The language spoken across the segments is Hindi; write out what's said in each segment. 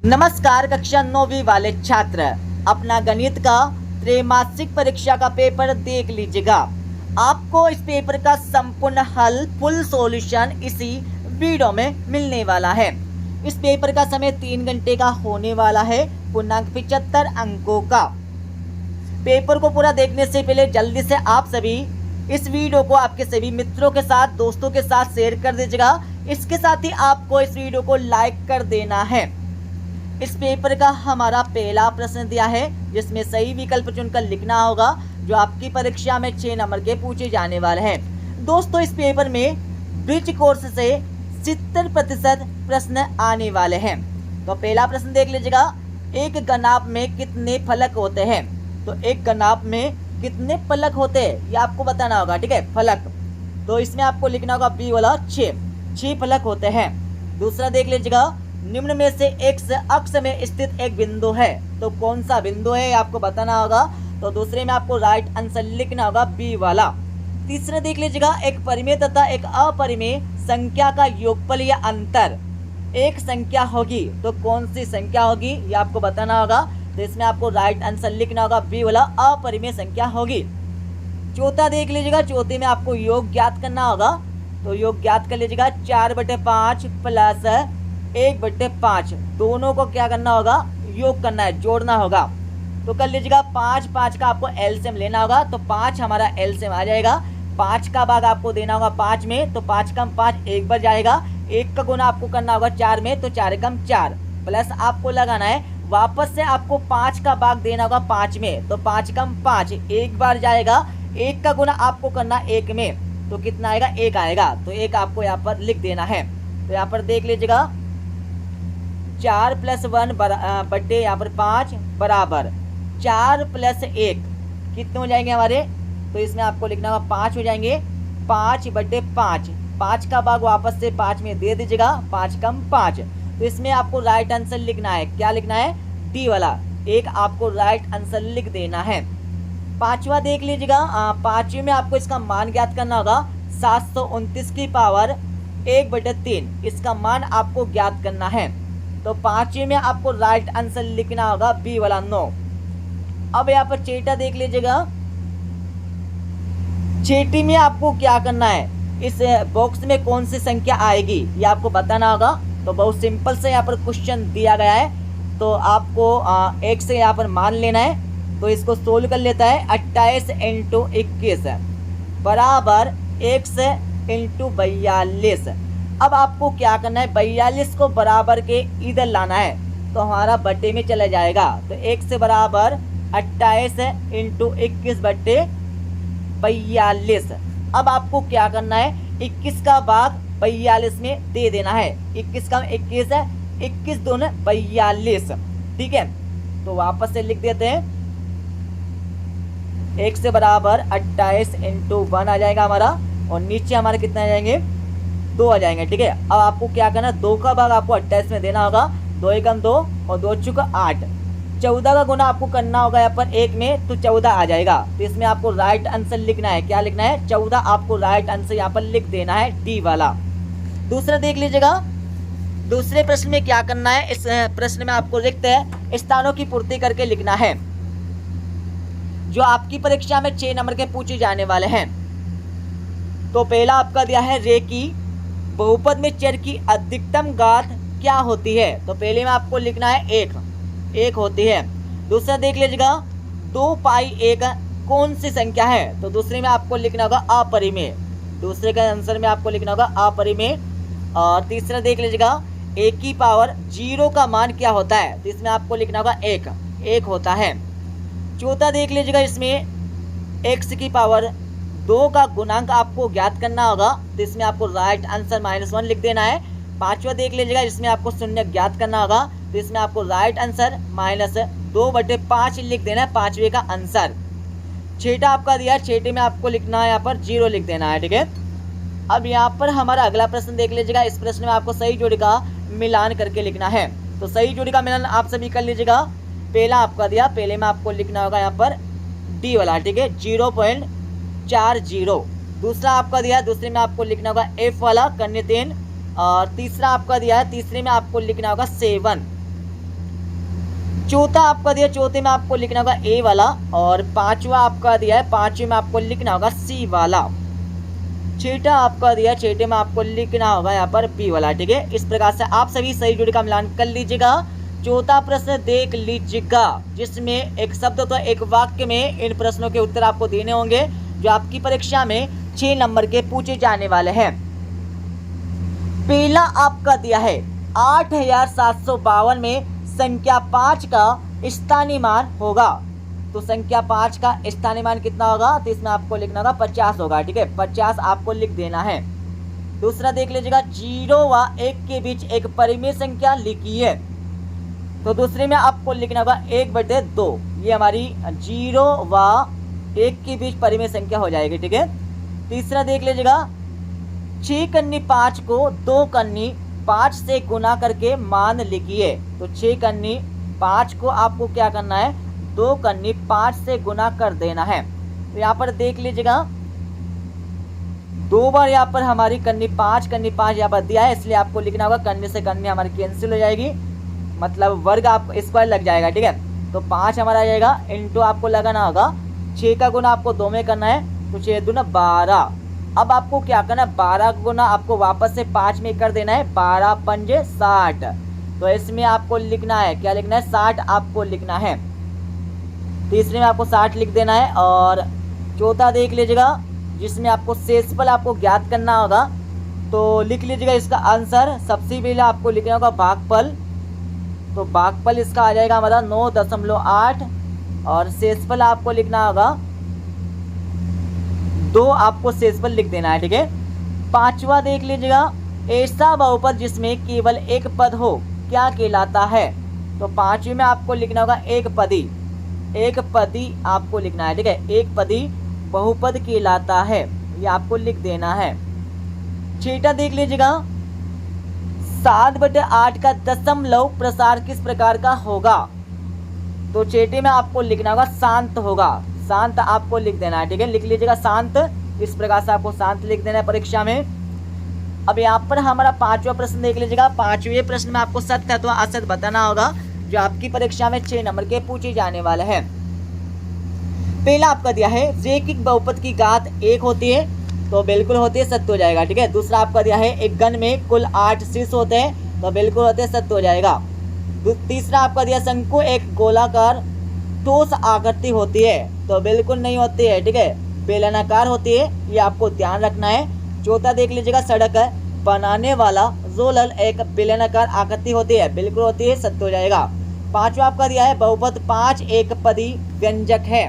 नमस्कार कक्षा 9वीं वाले छात्र, अपना गणित का त्रैमासिक परीक्षा का पेपर देख लीजिएगा। आपको इस पेपर का संपूर्ण हल फुल सॉल्यूशन इसी वीडियो में मिलने वाला है। इस पेपर का समय 3 घंटे का होने वाला है, पूर्णांक 75 अंकों का। पेपर को पूरा देखने से पहले जल्दी से आप सभी इस वीडियो को आपके सभी मित्रों के साथ, दोस्तों के साथ शेयर कर दीजिएगा। इसके साथ ही आपको इस वीडियो को लाइक कर देना है। इस पेपर का हमारा पहला प्रश्न दिया है, जिसमें सही विकल्प चुनकर लिखना होगा, जो आपकी परीक्षा में 6 नंबर के पूछे जाने वाले हैं। दोस्तों, इस पेपर में ब्रिज कोर्स से 70% प्रश्न आने वाले हैं। तो पहला प्रश्न देख लीजिएगा, एक घनाभ में कितने फलक होते हैं? तो एक घनाभ में कितने फलक होते हैं, ये आपको बताना होगा। ठीक है, फलक। तो इसमें आपको लिखना होगा बी वाला 6 फलक होते हैं। दूसरा देख लीजिएगा, निम्न में से एक्स अक्ष में स्थित एक बिंदु है, तो कौन सा बिंदु है आपको बताना होगा। तो दूसरे में आपको राइट आंसर लिखना होगा बी वाला। तीसरा देख लीजिएगा, एक परिमेय तथा एक अपरिमेय संख्या का योगफल या अंतर एक संख्या होगी, तो कौन सी संख्या होगी ये आपको बताना होगा। तो इसमें आपको राइट आंसर लिखना होगा बी वाला, अपरिमेय संख्या होगी। चौथा देख लीजिएगा, चौथे में आपको योग ज्ञात करना होगा। तो योग ज्ञात कर लीजिएगा, 4/5 प्लस 1/5 दोनों को क्या करना होगा, योग करना है, जोड़ना होगा। तो कर लीजिएगा 5 का आपको एलसीएम लेना होगा। तो 5 हमारा एलसीएम आ जाएगा। 5 का भाग आपको देना होगा 5 में, तो 5 कम 5 एक बार जाएगा। 1 का गुना आपको करना होगा 4 में, तो 4 कम 4 प्लस आपको लगाना है, वापस से आपको 5 का भाग देना होगा 5 में, तो 5 कम 5 एक बार जाएगा। 1 का गुना आपको करना 1 में, तो कितना आएगा, 1 आएगा। तो 1 आपको यहाँ पर लिख देना है। तो यहाँ पर देख लीजिएगा, 4 + 1 बट्टे यहाँ पर 5 बराबर 4 + 1 कितने हो जाएंगे हमारे। तो इसमें आपको लिखना होगा 5 हो जाएंगे। 5/5 5 का भाग वापस से 5 में दे दीजिएगा, 5 कम 5। तो इसमें आपको राइट आंसर लिखना है, क्या लिखना है, डी वाला। 1 आपको राइट आंसर लिख देना है। पांचवा देख लीजिएगा, पांचवें में आपको इसका मान ज्ञात करना होगा। 729 की पावर 1/3 इसका मान आपको ज्ञात करना है। तो पांचवें में आपको राइट आंसर लिखना होगा बी वाला 9। अब यहाँ पर छठा देख लीजिएगा, छठी में आपको क्या करना है, इस बॉक्स में कौन सी संख्या आएगी ये आपको बताना होगा। तो बहुत सिंपल से यहाँ पर क्वेश्चन दिया गया है, तो आपको एक से यहाँ पर मान लेना है। तो इसको सोल्व कर लेता है। 28 × 21 बराबर x × 42। अब आपको क्या करना है, 42 को बराबर के इधर लाना है, तो हमारा बट्टे में चला जाएगा। तो x से बराबर 28 × 21 बट्टे 42। अब आपको क्या करना है, 21 का भाग 42 में दे देना है। 21 का 21 है, 21 दूने 42। ठीक है, तो वापस से लिख देते हैं, x से बराबर 28 × 1 आ जाएगा हमारा, और नीचे हमारे कितने आ जाएंगे, 2 आ जाएंगे। ठीक है, अब आपको क्या करना है, 2 का भाग आपको 28 में देना होगा। 2 एकम 2 और 2 चुका 8। 14 का गुना आपको करना होगा यहाँ पर 1 में, तो 14 आ जाएगा। तो इसमें आपको राइट आंसर लिखना है, क्या लिखना है, 14 आपको राइट आंसर यहाँ पर लिख देना है, डी वाला। दूसरा देख लीजिएगा, दूसरे प्रश्न में क्या करना है, इस प्रश्न में आपको रिक्त स्थानों की पूर्ति करके लिखना है, जो आपकी परीक्षा में 6 नंबर के पूछे जाने वाले हैं। तो पहला आपका दिया है, रेखी बहुपद में चर की अधिकतम घात क्या होती है। तो पहले में आपको लिखना है 1 होती है। दूसरा देख लीजिएगा, 2π1 कौन सी संख्या है। तो दूसरे में आपको लिखना होगा अपरिमेय। दूसरे का आंसर में आपको लिखना होगा अपरिमेय। और तीसरा देख लीजिएगा, 1 की पावर 0 का मान क्या होता है। तो इसमें आपको लिखना होगा 1 होता है। चौथा देख लीजिएगा, इसमें x की पावर 2 का गुणांक आपको ज्ञात करना होगा। तो इसमें आपको राइट आंसर -1 लिख देना है। पांचवा देख लीजिएगा, इसमें आपको शून्य ज्ञात करना होगा। तो इसमें आपको राइट आंसर -2/5 लिख देना है, पांचवे का आंसर। छठा आपका दिया है, छठे में आपको लिखना है यहाँ पर 0 लिख देना है। ठीक है, अब यहाँ पर हमारा अगला प्रश्न देख लीजिएगा। इस प्रश्न में आपको सही जोड़ी का मिलान करके लिखना है। तो सही जोड़ी का मिलान आप सभी कर लीजिएगा। पहला आपका दिया, पहले में आपको लिखना होगा यहाँ पर डी वाला। ठीक है, 0.40। दूसरा आपका दिया है, दूसरे में आपको लिखना होगा एफ वाला, कन्य 3। और तीसरा आपका दिया है, तीसरे में आपको लिखना होगा 7। चौथा आपका दिया, चौथे में आपको लिखना होगा ए वाला, और पांचवा आपका दिया है, पांचवे में आपको लिखना होगा सी वाला। छठा आपका दिया, छठे में आपको लिखना होगा यहाँ पर बी वाला। ठीक है, इस प्रकार से आप सभी सही जोड़ी का मिलान कर लीजिएगा। चौथा प्रश्न देख लीजिएगा, जिसमें एक शब्द तो एक वाक्य में इन प्रश्नों के उत्तर आपको देने होंगे, जो आपकी परीक्षा में 6 नंबर के पूछे जाने वाले हैं। पहला आपका दिया है 8752 में संख्या 5 का स्थानीय मान होगा। तो संख्या 5 का स्थानीय मान कितना होगा, तो इसमें आपको लिखना होगा 50 होगा। ठीक है, 50 आपको लिख देना है। दूसरा देख लीजिएगा, 0 व 1 के बीच एक परिमेय संख्या लिखिए। तो दूसरे में आपको लिखना होगा 1/2। ये हमारी 0 व 1 के बीच परिमेय संख्या हो जाएगी। ठीक है, तीसरा देख लीजिएगा, 6 कन्नी 5 को 2 कन्नी 5 से गुना करके मान लिखिए। तो 6 कन्नी 5 को आपको क्या करना है, 2 कन्नी 5 से गुना कर देना है। तो यहाँ पर देख लीजिएगा, 2 बार यहाँ पर हमारी कन्नी 5 यहाँ पर दिया है, इसलिए आपको लिखना होगा कन्नी से कन्नी हमारी कैंसिल हो जाएगी, मतलब वर्ग आप स्क्वायर लग जाएगा। ठीक है, तो 5 हमारा आ जाएगा, इंटू आपको लगाना होगा 6 का गुना आपको 2 में करना है, तो 6 दूना 12। अब आपको क्या करना है, 12 गुना आपको वापस से 5 में कर देना है, 12 पंजे 60। तो इसमें आपको लिखना है, क्या लिखना है, 60 आपको लिखना है। तीसरे में आपको 60 लिख देना है। और चौथा देख लीजिएगा, जिसमें आपको शेषफल आपको ज्ञात करना होगा। तो लिख लीजिएगा इसका आंसर। सबसे पहले आपको लिखना होगा भागफल। तो भागफल इसका आ जाएगा हमारा 9.8, और शेषफल आपको लिखना होगा 2, आपको शेषफल लिख देना है। ठीक है, पांचवा देख लीजिएगा, ऐसा बहुपद जिसमें केवल एक पद हो क्या कहलाता है। तो पांचवे में आपको लिखना होगा एक पदी आपको लिखना है। ठीक है, एक पदी बहुपद कहलाता है, ये आपको लिख देना है। छठा देख लीजिएगा, 7/8 का दशमलव प्रसार किस प्रकार का होगा। तो छठे में आपको लिखना होगा शांत होगा, शांत आपको लिख देना है। ठीक है, लिख लीजिएगा शांत, इस प्रकार से आपको शांत लिख देना है परीक्षा में। अब यहाँ पर हमारा पांचवा प्रश्न देख लीजिएगा। पांचवें प्रश्न में आपको सत्य अथवा असत्य बताना होगा, जो आपकी परीक्षा में 6 नंबर के पूछे जाने वाले हैं। पहला आपका दिया है रैखिक बहुपद की घात 1 होती है, तो बिल्कुल होती है, सत्य हो जाएगा। ठीक है, दूसरा आपका दिया है एक घन में कुल 8 शीर्ष होते हैं, तो बिल्कुल होते हैं, सत्य हो जाएगा। तीसरा आपका दिया शंकु एक गोलाकार ठोस आकृति होती है, तो बिल्कुल नहीं होती है। ठीक है, बेलनाकार होती है, ये आपको ध्यान रखना है। चौथा देख लीजिएगा, सड़क बनाने वाला रोलर एक बेलनाकार आकृति होती है, बिल्कुल होती है, सत्य हो जाएगा। पांचवा आपका दिया है बहुपद 5 एक पदी व्यंजक है,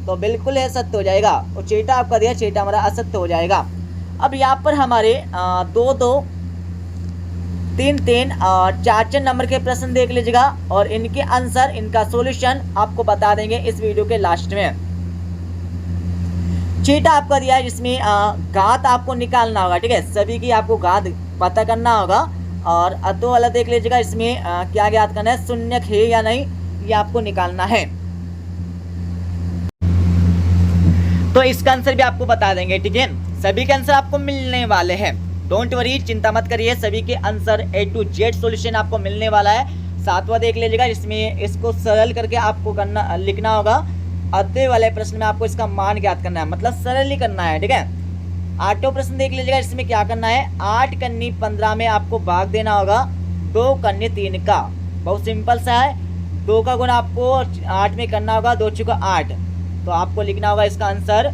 तो बिल्कुल है, सत्य हो जाएगा। और छठा आपका दिया, छठा हमारा असत्य हो जाएगा। अब यहाँ पर हमारे 2-2, 3-3 और 4 नंबर के प्रश्न देख लीजिएगा, और इनके आंसर, इनका सॉल्यूशन आपको बता देंगे इस वीडियो के लास्ट में। छठा आपका दिया है, जिसमें घात आपको निकालना होगा। ठीक है, सभी की आपको घात पता करना होगा। और अतो वाला देख लीजिएगा, इसमें क्या ज्ञात करना है, शून्य है या नहीं, ये आपको निकालना है। तो इसका आंसर भी आपको बता देंगे। ठीक है, सभी के आंसर आपको मिलने वाले हैं, डोंट वरी, चिंता मत करिए, सभी के answer A to Z solution आपको मिलने वाला है। सातवां देख लीजिएगा, इसमें इसको सरल करके आपको करना लिखना होगा। अतः वाले प्रश्न में आपको इसका मान ज्ञात करना है, मतलब सरल ही करना है। ठीक है, आठवां प्रश्न देख लीजिएगा, इसमें क्या करना है, 8 कन्नी 15 में आपको भाग देना होगा 2 कन्नी 3 का। बहुत सिंपल सा है, 2 का गुना आपको 8 में करना होगा, 2 चुका 8, तो आपको लिखना होगा इसका आंसर।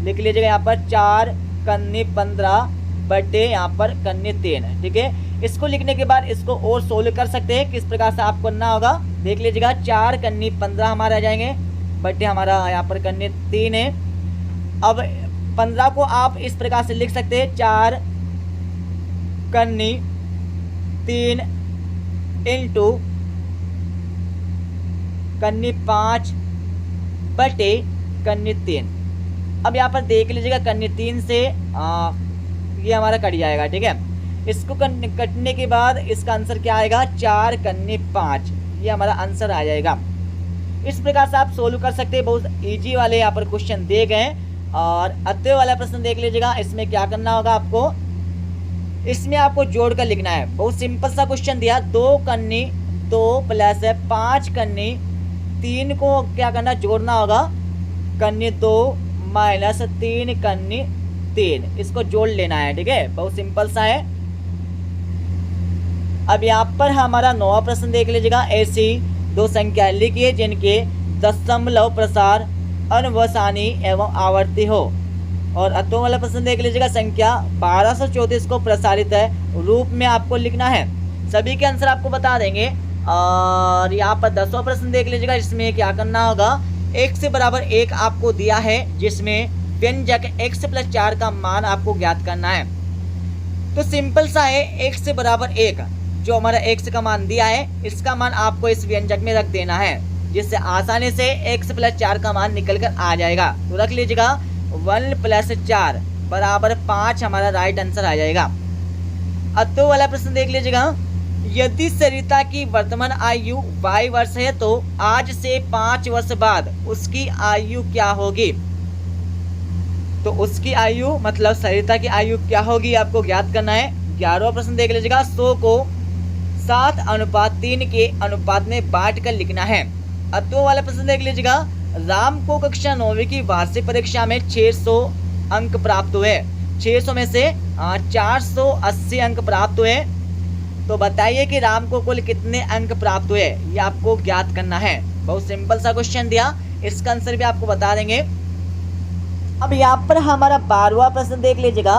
लिख लीजिएगा यहाँ पर 4 कन्नी 15 बटे यहाँ पर कन्नी 3। ठीक है, इसको लिखने के बाद इसको और सोल्व कर सकते हैं, किस प्रकार से आपको करना होगा देख लीजिएगा। 4 कन्नी 15 हमारे आ जाएंगे, बटे हमारा यहाँ पर कन्नी 3 है। अब 15 को आप इस प्रकार से लिख सकते हैं, 4 कन्नी 3 इंटू कन्नी 5 बटे कन्नी 3। अब यहाँ पर देख लीजिएगा, कन्नी 3 से ये हमारा कट जाएगा। ठीक है, इसको कटने के बाद इसका आंसर क्या आएगा, 4 कन्नी 5, ये हमारा आंसर आ जाएगा। इस प्रकार से आप सोल्व कर सकते हैं, बहुत इजी वाले यहाँ पर क्वेश्चन दिए गए। और अतः वाला प्रश्न देख लीजिएगा, इसमें क्या करना होगा आपको, इसमें आपको जोड़ कर लिखना है। बहुत सिंपल सा क्वेश्चन दिया, 2 कन्नी 2 प्लस 5 कन्नी 3 को क्या करना, जोड़ना होगा, कन्नी 2 माइनस 3 कन्नी 3, इसको जोड़ लेना है। ठीक है, बहुत सिंपल सा है। अब यहाँ पर हमारा 9वां प्रश्न देख लीजिएगा। ऐसी 2 संख्या लिखिए जिनके दशमलव प्रसार अनुवसानी एवं आवर्ती हो। और अतों वाला प्रश्न देख लीजिएगा। संख्या 1234 को प्रसारित है रूप में आपको लिखना है। सभी के आंसर आपको बता देंगे। और यहाँ पर 10वां प्रश्न देख लीजिएगा, जिसमें क्या करना होगा, x से बराबर 1 आपको दिया है, जिसमें व्यंजक x प्लस 4 का मान आपको ज्ञात करना है। तो सिंपल सा है, x से बराबर 1 जो हमारा x का मान दिया है, इसका मान आपको इस व्यंजक में रख देना है, जिससे आसानी से x प्लस 4 का मान निकल कर आ जाएगा। तो रख लीजिएगा 1 प्लस 4 बराबर 5 हमारा राइट आंसर आ जाएगा। अतो वाला प्रश्न देख लीजिएगा। यदि सरिता की वर्तमान आयु 22 वर्ष है तो आज से 5 वर्ष बाद उसकी आयु क्या होगी। तो उसकी आयु मतलब सरिता की आयु क्या होगी आपको ज्ञात करना है। 11वां प्रश्न देख लीजिएगा। 100 को 7:3 के अनुपात में बांट कर लिखना है। अतो वाला प्रश्न देख लीजिएगा। राम को कक्षा 9वीं की वार्षिक परीक्षा में 600 अंक प्राप्त हुए। 600 में से 480 अंक प्राप्त हुए। तो बताइए कि राम को कुल कितने अंक प्राप्त हुए, ये आपको ज्ञात करना है। बहुत सिंपल सा क्वेश्चन दिया, इसका आंसर भी आपको बता देंगे। अब यहाँ पर हमारा 12वां प्रश्न देख लीजिएगा।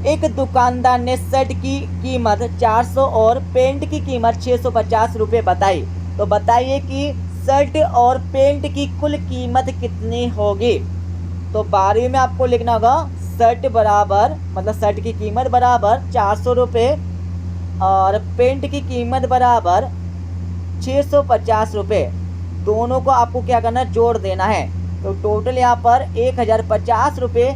एक दुकानदार ने शर्ट की कीमत 400 और पेंट की कीमत 650 रुपये बताई। तो बताइए कि शर्ट और पेंट की कुल कीमत कितनी होगी। तो 12वीं में आपको लिखना होगा शर्ट बराबर मतलब शर्ट की कीमत बराबर 400 रुपये और पेंट की कीमत बराबर 650 रुपये। दोनों को आपको क्या करना है, जोड़ देना है। तो टोटल यहाँ पर 1050 रुपये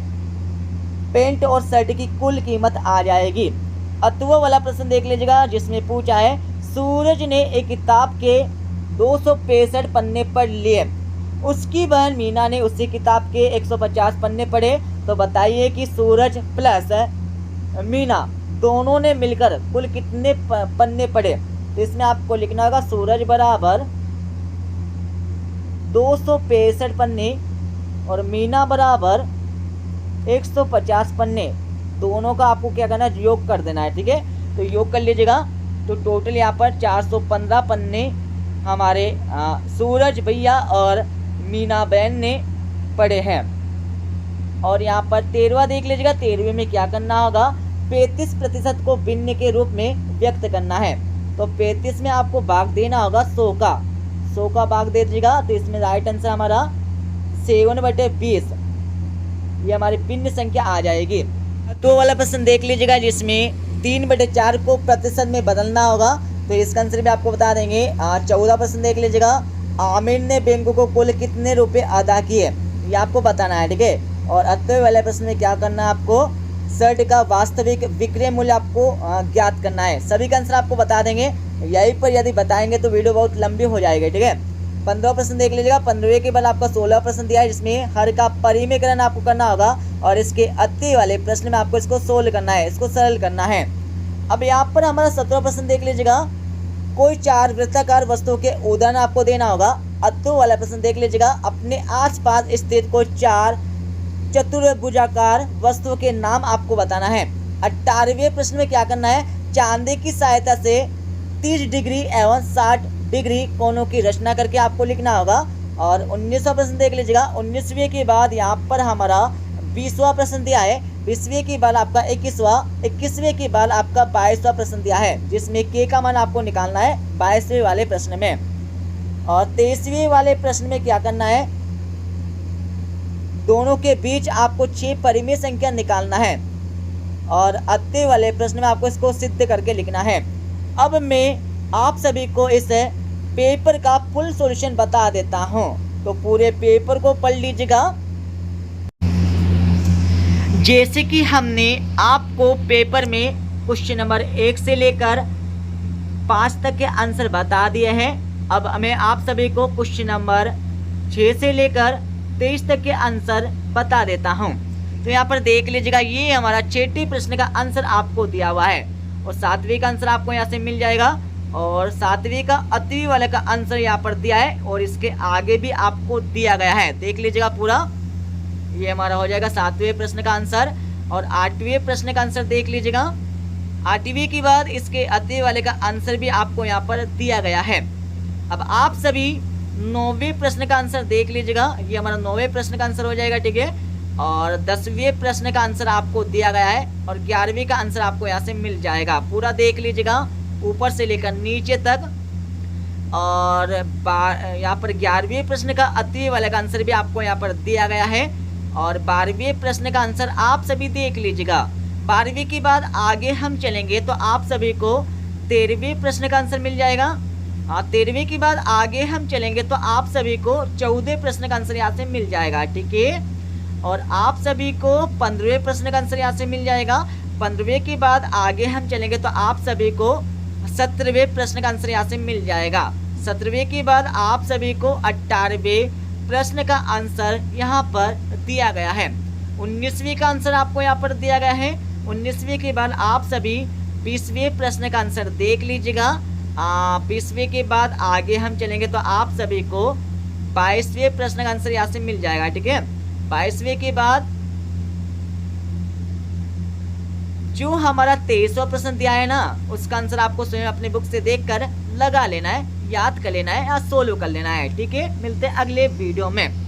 पेंट और शर्ट की कुल कीमत आ जाएगी। अतुवा वाला प्रश्न देख लीजिएगा, जिसमें पूछा है सूरज ने एक किताब के 265 पन्ने पढ़ लिए, उसकी बहन मीना ने उसी किताब के 150 पन्ने पढ़े। तो बताइए कि सूरज प्लस मीना दोनों ने मिलकर कुल कितने पन्ने पढ़े। तो इसमें आपको लिखना होगा सूरज बराबर 265 पन्ने और मीना बराबर 150 पन्ने। दोनों का आपको क्या करना है, योग कर देना है। ठीक है, तो योग कर लीजिएगा। तो टोटल यहाँ पर 415 पन्ने हमारे सूरज भैया और मीना बहन ने पढ़े हैं। और यहाँ पर 13वां देख लीजिएगा। 13वें में क्या करना होगा, 35% को भिन्न के रूप में व्यक्त करना है। तो 35 में आपको भाग देना होगा 100 का, 100 का भाग दे दीजिएगा। तो इसमें राइट आंसर हमारा 7/20 ये हमारी भिन्न संख्या आ जाएगी। तो वाला प्रश्न देख लीजिएगा, जिसमें 3/4 को प्रतिशत में बदलना होगा। तो इसका आंसर भी आपको बता देंगे। 14वां प्रश्न देख लीजिएगा। आमिर ने बैंक को कुल कितने रुपए अदा किए, ये आपको बताना है। ठीक है, और 18वें वाले प्रश्न में क्या करना है, आपको शर्ट का वास्तविक विक्रय मूल्य आपको ज्ञात करना है। सभी का आंसर आपको बता देंगे। यहीं पर यदि बताएंगे तो वीडियो बहुत लंबी हो जाएगी। ठीक है, 15वां प्रश्न देख लीजिएगा। 15वें के बाद आपका 16वां प्रश्न दिया है, जिसमें हर का परिमेयकरण आपको करना होगा और इसके अति वाले प्रश्न में आपको इसको सोल्व करना है, इसको सरल करना है। अब यहाँ पर हमारा 17वां प्रश्न देख लीजिएगा। कोई 4 वृत्ताकार वस्तुओं के उदाहरण आपको देना होगा। अतो वाला प्रश्न देख लीजिएगा। अपने आसपास स्थित कोई 4 चतुर्भुजाकार वस्तुओं के नाम आपको बताना है। 18वें प्रश्न में क्या करना है, चांदी की सहायता से 30 डिग्री एवं 60 डिग्री कोणों की रचना करके आपको लिखना होगा। और 19वां प्रश्न देख लीजिएगा। 19वें के बाद यहाँ पर हमारा 20वां प्रश्न दिया है। 20वें के बाद आपका 21वां, 21वें के बाद आपका 22वां प्रश्न दिया है, जिसमें के का मान आपको निकालना है 22वें वाले प्रश्न में। और 23वें वाले प्रश्न में क्या करना है, दोनों के बीच आपको 6 परिमेय संख्या निकालना है। और अत्ते वाले प्रश्न में आपको इसको सिद्ध करके लिखना है। अब मैं आप सभी को इस पेपर का फुल सॉल्यूशन बता देता हूं, तो पूरे पेपर को पढ़ लीजिएगा। जैसे कि हमने आपको पेपर में क्वेश्चन नंबर 1 से लेकर 5 तक के आंसर बता दिए हैं। अब मैं आप सभी को क्वेश्चन नंबर 6 से लेकर 23 तक के आंसर बता देता हूं। तो यहाँ पर देख लीजिएगा, ये हमारा 6ठी प्रश्न का आंसर आपको दिया हुआ है और 7वें का आंसर आपको यहाँ से मिल जाएगा। और 7वीं का 8वीं वाले का आंसर यहाँ पर दिया है और इसके आगे भी आपको दिया गया है, देख लीजिएगा पूरा। ये हमारा हो जाएगा 7वें प्रश्न का आंसर। और 8वें प्रश्न का आंसर देख लीजिएगा। 8वीं के बाद इसके 8वें वाले का आंसर भी आपको यहाँ पर दिया गया है। अब आप सभी 9वें प्रश्न का आंसर देख लीजिएगा। ये हमारा 9वें प्रश्न का आंसर हो जाएगा, ठीक है। और 10वें प्रश्न का आंसर आपको दिया गया है और 11वीं का आंसर आपको यहाँ से मिल जाएगा। पूरा देख लीजिएगा ऊपर से लेकर नीचे तक। और यहाँ पर 11वें प्रश्न का 8वें वाले का आंसर भी आपको यहाँ पर दिया गया है। और 12वें प्रश्न का आंसर आप सभी देख लीजिएगा। 12वीं के बाद आगे हम चलेंगे तो आप सभी को 13वें प्रश्न का आंसर मिल जाएगा। हाँ, 13वीं के बाद आगे हम चलेंगे तो आप सभी को 14वें प्रश्न का आंसर यहाँ से मिल जाएगा, ठीक है। और आप सभी को 15वें प्रश्न का आंसर यहाँ से मिल जाएगा। 15वें के बाद आगे हम चलेंगे तो आप सभी को 17वें प्रश्न का आंसर यहाँ से मिल जाएगा। 17वें के बाद आप सभी को 18वें प्रश्न का आंसर यहाँ पर दिया गया है। 19वीं का आंसर आपको यहाँ पर दिया गया है। 19वीं के बाद आप सभी 20वें प्रश्न का आंसर देख लीजिएगा। 20वें के बाद आगे हम चलेंगे तो आप सभी को 22वें प्रश्न का आंसर यहाँ से मिल जाएगा, ठीक है। 22वें के बाद जो हमारा 23वां प्रश्न दिया है ना, उसका आंसर आपको स्वयं अपने बुक से देखकर लगा लेना है, याद कर लेना है या सोल्व कर लेना है, ठीक है। मिलते हैं अगले वीडियो में।